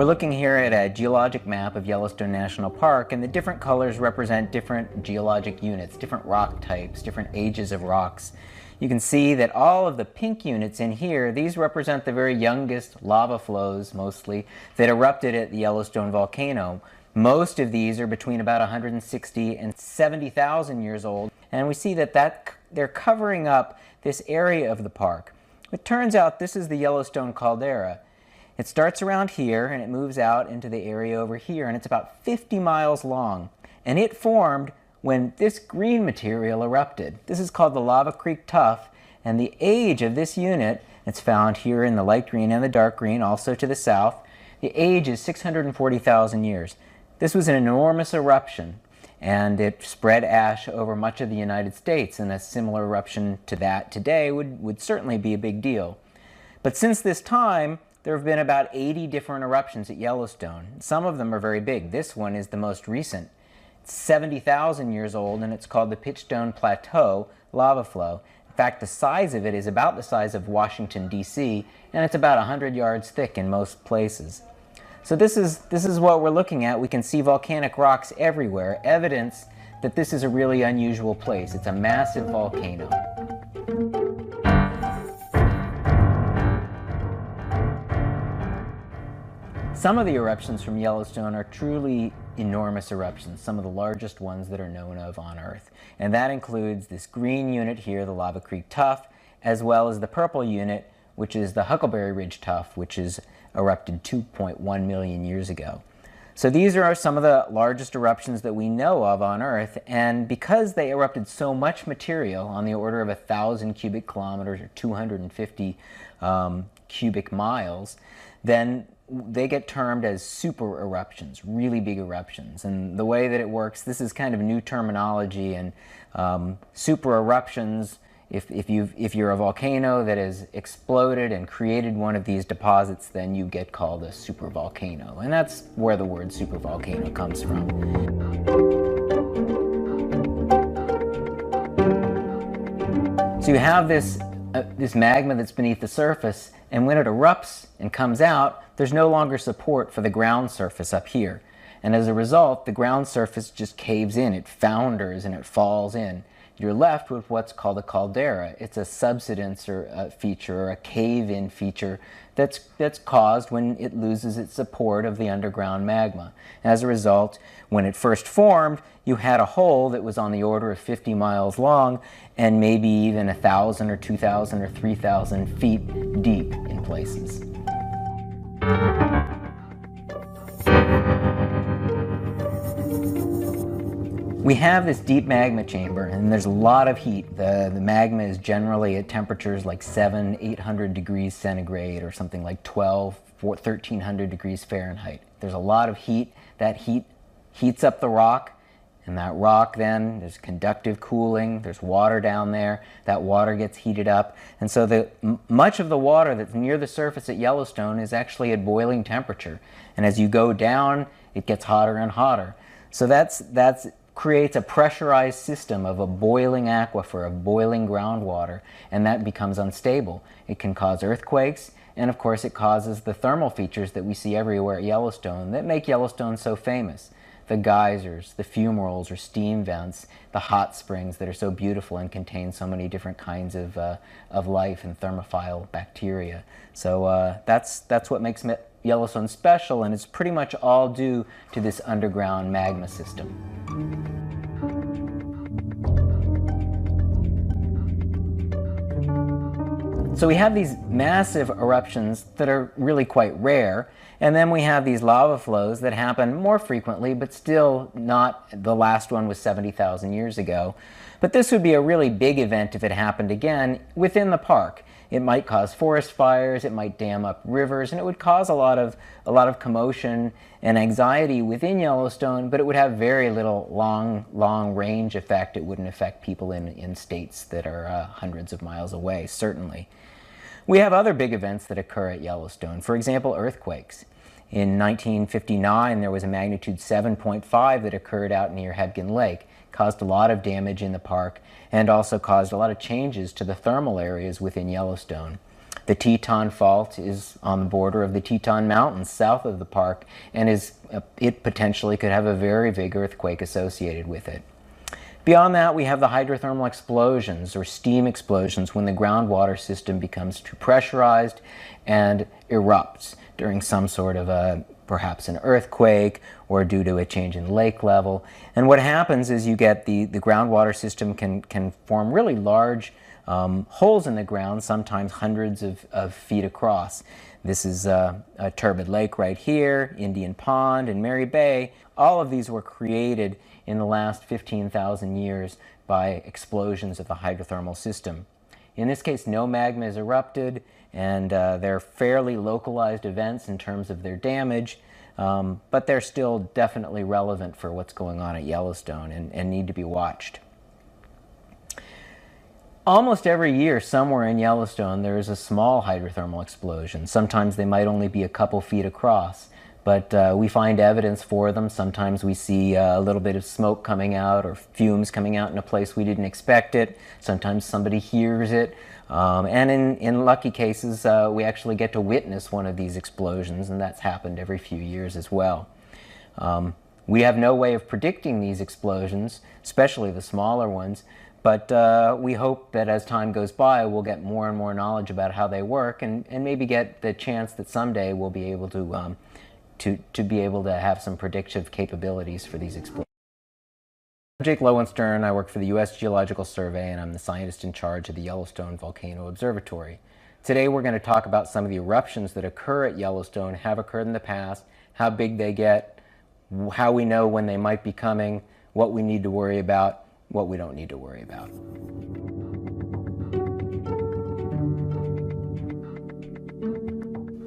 We're looking here at a geologic map of Yellowstone National Park, and the different colors represent different geologic units, different rock types, different ages of rocks. You can see that all of the pink units in here, these represent the very youngest lava flows, mostly, that erupted at the Yellowstone volcano. Most of these are between about 160 and 70,000 years old, and we see that they're covering up this area of the park. It turns out this is the Yellowstone caldera. It starts around here and it moves out into the area over here, and it's about 50 miles long. And it formed when this green material erupted. This is called the Lava Creek Tuff, and the age of this unit, it's found here in the light green and the dark green, also to the south. The age is 640,000 years. This was an enormous eruption, and it spread ash over much of the United States, and a similar eruption to that today would certainly be a big deal. But since this time, there have been about 80 different eruptions at Yellowstone. Some of them are very big. This one is the most recent. It's 70,000 years old, and it's called the Pitchstone Plateau lava flow. In fact, the size of it is about the size of Washington, D.C., and it's about 100 yards thick in most places. So this is what we're looking at. We can see volcanic rocks everywhere, evidence that this is a really unusual place. It's a massive volcano. Some of the eruptions from Yellowstone are truly enormous eruptions, some of the largest ones that are known of on Earth. And that includes this green unit here, the Lava Creek Tuff, as well as the purple unit, which is the Huckleberry Ridge Tuff, which is erupted 2.1 million years ago. So these are some of the largest eruptions that we know of on Earth, and because they erupted so much material, on the order of 1,000 cubic kilometers or 250 cubic miles, then they get termed as super eruptions, really big eruptions. And the way that it works, this is kind of new terminology, and super eruptions, if you're a volcano that has exploded and created one of these deposits, then you get called a supervolcano. And that's where the word supervolcano comes from. So you have this magma that's beneath the surface, and when it erupts and comes out, there's no longer support for the ground surface up here. And as a result, the ground surface just caves in, it founders and it falls in. You're left with what's called a caldera. It's a subsidence or a feature, or a cave-in feature that's caused when it loses its support of the underground magma. As a result, when it first formed, you had a hole that was on the order of 50 miles long and maybe even 1,000 or 2,000 or 3,000 feet deep in places. We have this deep magma chamber, and there's a lot of heat. The magma is generally at temperatures like 800 degrees centigrade, or something like 1,300 degrees Fahrenheit. There's a lot of heat. That heat heats up the rock, and that rock then, there's conductive cooling, there's water down there. That water gets heated up, and so much of the water that's near the surface at Yellowstone is actually at boiling temperature. And as you go down, it gets hotter and hotter. So that's creates a pressurized system of a boiling aquifer, of boiling groundwater, and that becomes unstable. It can cause earthquakes, and of course it causes the thermal features that we see everywhere at Yellowstone that make Yellowstone so famous. The geysers, the fumaroles or steam vents, the hot springs that are so beautiful and contain so many different kinds of life and thermophile bacteria. So that's what makes Yellowstone special, and it's pretty much all due to this underground magma system. So we have these massive eruptions that are really quite rare, and then we have these lava flows that happen more frequently, but still not. The last one was 70,000 years ago. But this would be a really big event if it happened again within the park. It might cause forest fires, it might dam up rivers, and it would cause a lot of commotion and anxiety within Yellowstone, but it would have very little long range effect. It wouldn't affect people in states that are hundreds of miles away, certainly. We have other big events that occur at Yellowstone. For example, earthquakes. In 1959, there was a magnitude 7.5 that occurred out near Hebgen Lake. Caused a lot of damage in the park, and also caused a lot of changes to the thermal areas within Yellowstone. The Teton Fault is on the border of the Teton Mountains south of the park, and it potentially could have a very big earthquake associated with it. Beyond that, we have the hydrothermal explosions or steam explosions when the groundwater system becomes too pressurized and erupts during some sort of perhaps an earthquake or due to a change in lake level. And what happens is you get the groundwater system can form really large holes in the ground, sometimes hundreds of feet across. This is a turbid lake right here, Indian Pond and Mary Bay. All of these were created in the last 15,000 years by explosions of the hydrothermal system. In this case, no magma is erupted, and they're fairly localized events in terms of their damage, but they're still definitely relevant for what's going on at Yellowstone and need to be watched. Almost every year, somewhere in Yellowstone, there is a small hydrothermal explosion. Sometimes they might only be a couple feet across, but we find evidence for them. Sometimes we see a little bit of smoke coming out or fumes coming out in a place we didn't expect it. Sometimes somebody hears it. And in lucky cases, we actually get to witness one of these explosions, and that's happened every few years as well. We have no way of predicting these explosions, especially the smaller ones, but we hope that as time goes by, we'll get more and more knowledge about how they work, and maybe get the chance that someday we'll be able to be able to have some predictive capabilities for these explosions. I'm Jake Lowenstern. I work for the U.S. Geological Survey, and I'm the scientist in charge of the Yellowstone Volcano Observatory. Today we're going to talk about some of the eruptions that occur at Yellowstone, have occurred in the past, how big they get, how we know when they might be coming, what we need to worry about, what we don't need to worry about.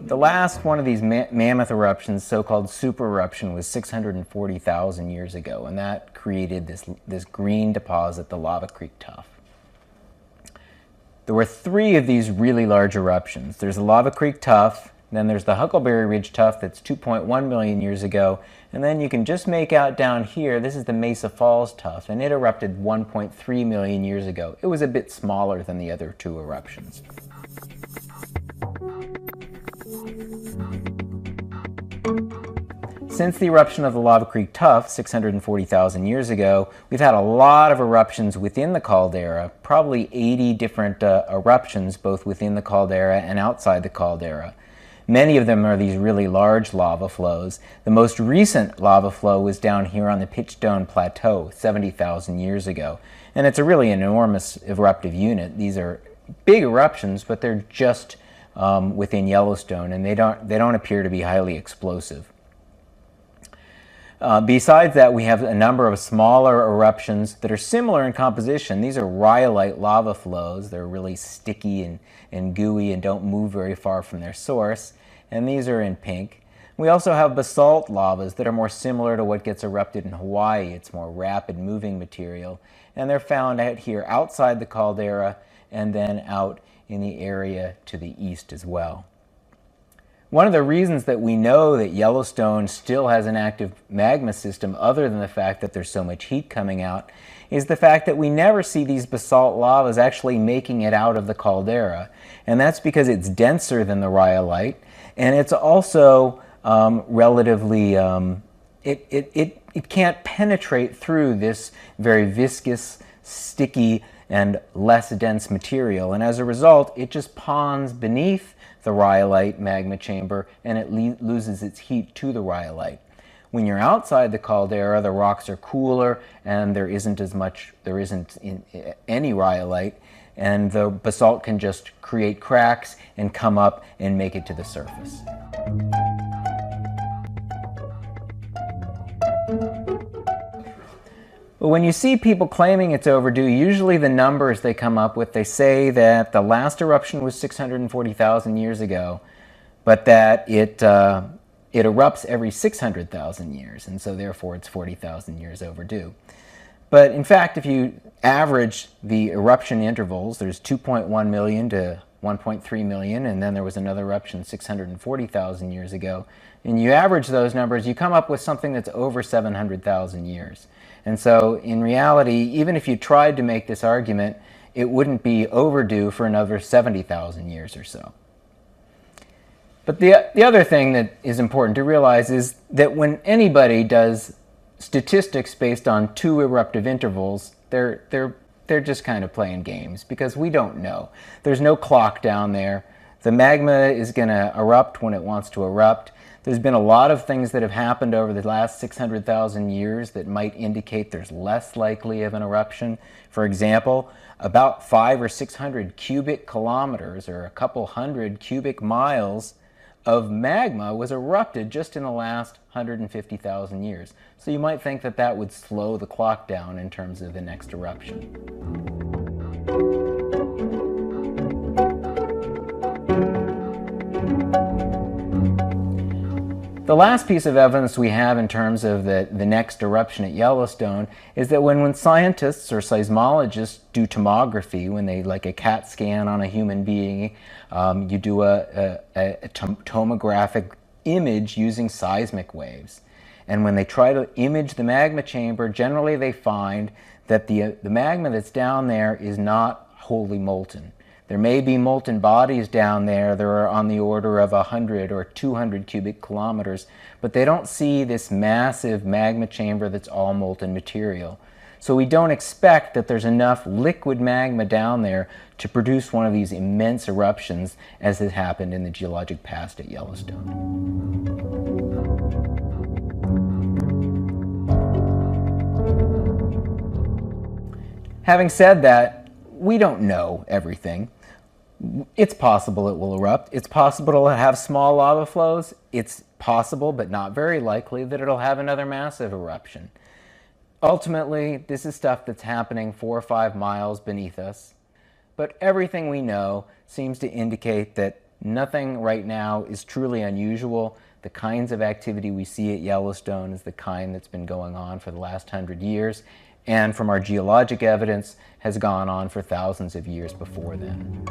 The last one of these mammoth eruptions, so-called super eruption, was 640,000 years ago, and that created this green deposit, the Lava Creek Tuff. There were three of these really large eruptions. There's the Lava Creek Tuff, then there's the Huckleberry Ridge Tuff that's 2.1 million years ago, and then you can just make out down here, this is the Mesa Falls Tuff, and it erupted 1.3 million years ago. It was a bit smaller than the other two eruptions. Since the eruption of the Lava Creek Tuff 640,000 years ago, we've had a lot of eruptions within the caldera, probably 80 different eruptions both within the caldera and outside the caldera. Many of them are these really large lava flows. The most recent lava flow was down here on the Pitchstone Plateau 70,000 years ago, and it's a really enormous eruptive unit. These are big eruptions, but they're just within Yellowstone, and they don't appear to be highly explosive. Besides that, we have a number of smaller eruptions that are similar in composition. These are rhyolite lava flows. They're really sticky and gooey and don't move very far from their source. And these are in pink. We also have basalt lavas that are more similar to what gets erupted in Hawaii. It's more rapid moving material. And they're found out here outside the caldera and then out in the area to the east as well. One of the reasons that we know that Yellowstone still has an active magma system, other than the fact that there's so much heat coming out, is the fact that we never see these basalt lavas actually making it out of the caldera. And that's because it's denser than the rhyolite, and it's also relatively, it can't penetrate through this very viscous, sticky, and less dense material. And as a result, it just ponds beneath the rhyolite magma chamber, and it loses its heat to the rhyolite. When you're outside the caldera, the rocks are cooler, and there isn't any rhyolite, and the basalt can just create cracks and come up and make it to the surface. But when you see people claiming it's overdue, usually the numbers they come up with, they say that the last eruption was 640,000 years ago, but that it erupts every 600,000 years, and so therefore it's 40,000 years overdue. But in fact, if you average the eruption intervals, there's 2.1 million to 1.3 million, and then there was another eruption 640,000 years ago, and you average those numbers, you come up with something that's over 700,000 years. And so in reality, even if you tried to make this argument, it wouldn't be overdue for another 70,000 years or so. But the other thing that is important to realize is that when anybody does statistics based on two eruptive intervals, they're just kind of playing games because we don't know. There's no clock down there. The magma is going to erupt when it wants to erupt. There's been a lot of things that have happened over the last 600,000 years that might indicate there's less likely of an eruption. For example, about 500 or 600 cubic kilometers, or a couple hundred cubic miles, of magma was erupted just in the last 150,000 years. So you might think that that would slow the clock down in terms of the next eruption. The last piece of evidence we have in terms of the next eruption at Yellowstone is that when scientists or seismologists do tomography, when they, like a CAT scan on a human being, you do a tomographic image using seismic waves. And when they try to image the magma chamber, generally they find that the magma that's down there is not wholly molten. There may be molten bodies down there that are on the order of 100 or 200 cubic kilometers, but they don't see this massive magma chamber that's all molten material. So we don't expect that there's enough liquid magma down there to produce one of these immense eruptions as has happened in the geologic past at Yellowstone. Having said that, we don't know everything. It's possible it will erupt. It's possible it'll have small lava flows. It's possible, but not very likely, that it'll have another massive eruption. Ultimately, this is stuff that's happening 4 or 5 miles beneath us. But everything we know seems to indicate that nothing right now is truly unusual. The kinds of activity we see at Yellowstone is the kind that's been going on for the last 100 years, and from our geologic evidence has gone on for thousands of years before then.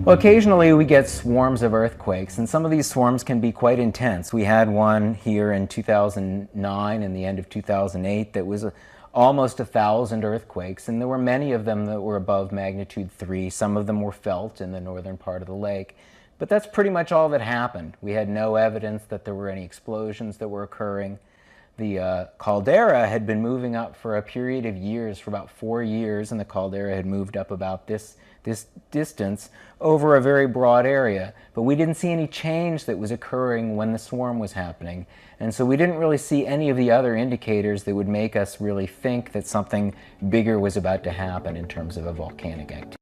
Well, occasionally we get swarms of earthquakes, and some of these swarms can be quite intense. We had one here in 2009 and the end of 2008 that was almost 1,000 earthquakes, and there were many of them that were above magnitude 3. Some of them were felt in the northern part of the lake. But that's pretty much all that happened. We had no evidence that there were any explosions that were occurring. The caldera had been moving up for a period of years, for about 4 years, and the caldera had moved up about this distance over a very broad area. But we didn't see any change that was occurring when the swarm was happening. And so we didn't really see any of the other indicators that would make us really think that something bigger was about to happen in terms of a volcanic activity.